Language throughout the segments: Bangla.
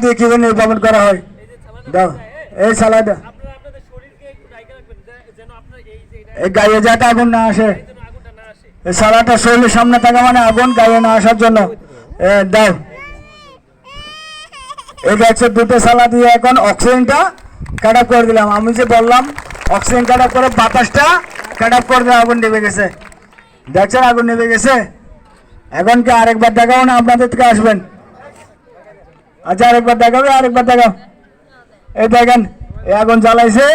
দিয়ে কিভাবে নির্বাপন করা হয়। দাও এই সালাদ, এই গায়ে যাতে আগুন না আসে, এই সালাদটা শরীরের সামনে থাকা মানে আগুন গায়ে না আসার জন্য। দাও, এই দেখছো দুটো সালা দিয়ে এখন অক্সিজেনটা কাট অফ করে দিলাম। আমি যে বললাম অক্সিজেন কাট অফ করে বাতাসটা কাট অফ করে দিলাম, আগুন নেমে গেছে। দেখছেন আগুন নেমে গেছে। এখন কি আরেকবার দেখাবো না আপনাদের থেকে আসবেন? আচ্ছা আরেকবার দেখাবে, আরেকবার দেখাও। এই দেখেন এই আগুন জ্বালাইছে,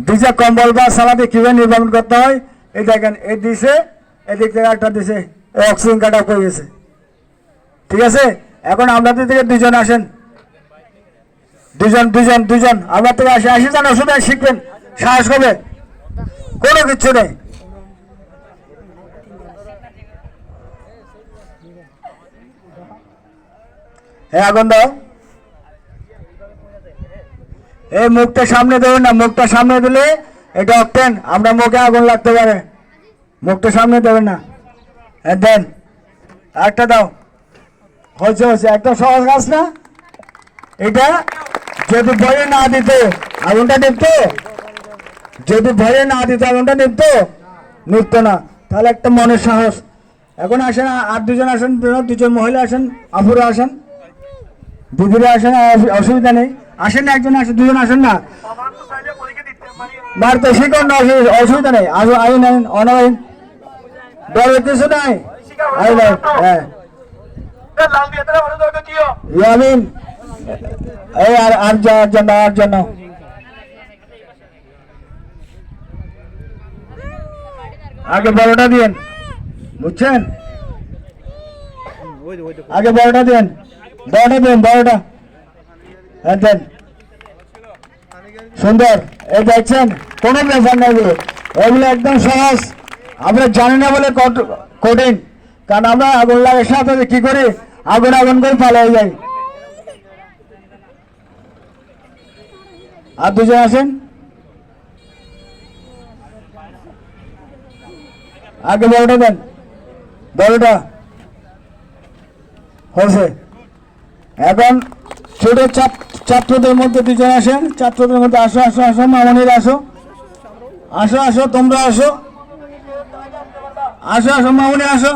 দিছে কম্বল বা সালাদে কিভাবে নির্বাপন করতে হয়। এই দেখেন এই দিছে, এদিক থেকে একটা দিছে, অক্সিজেন কাট অফ হয়ে গেছে। ঠিক আছে, এখন আপনাদের থেকে দুজন আসেন, দুজন আমার থেকে আসে, জানো শুধু শিখবেন, সাহস হবে, কোনো কিচ্ছু নেই। হ্যাঁ আগুন দাও, এই মুখটা সামনে দেবেন না, মুখটা সামনে দিলে এটা অক্টেন, আমরা মুখে আগুন লাগতে পারে, মুখটা সামনে দেবেন না। হ্যাঁ দেন, একটা দাও, হয়েছে হয়েছে, একটা সহজ কাজ না এটা। যদি ভয়ে না দিত আগুনটা নিভত, যদি ভয়ে না দিত আগুনটা নিভত না, তাহলে একটা মনের সাহস। এখন আসেন আর দুজন আসেন, দুজন মহিলা আসেন, আপুরা আসেন, দিদিরা আসেন, অসুবিধা নেই। আসেন না, একজন আসেন, দুজন আসেন না, মারতে শিখুন না, অসুবিধা নেই। আইন আইন অনাইন ডরের কিছু নাই, আইন আইন। হ্যাঁ ইয়ামিন, এই আর জন্য আগে বড়টা দিন, বুঝছেন? আগে বড়টা দিন, বড়টা। হ্যাঁ দেন, সুন্দর। এই দেখছেন কোনো ব্যাপার না, এগুলো একদম সহজ। আমরা জানি না বলে কঠিন, কারণ আমরা আগুন লাগার সাথে কি করি, আগুন করে পালিয়ে যাই। আর দুজন আসেন, আগে বড়টা দেন, বড়টা হয়েছে। এখন ছোট ছাত্রদের মধ্যে দুজন আসেন, ছাত্রদের মধ্যে আসো, মামনিরা আসো, তোমরা আসো, মামনি আসো।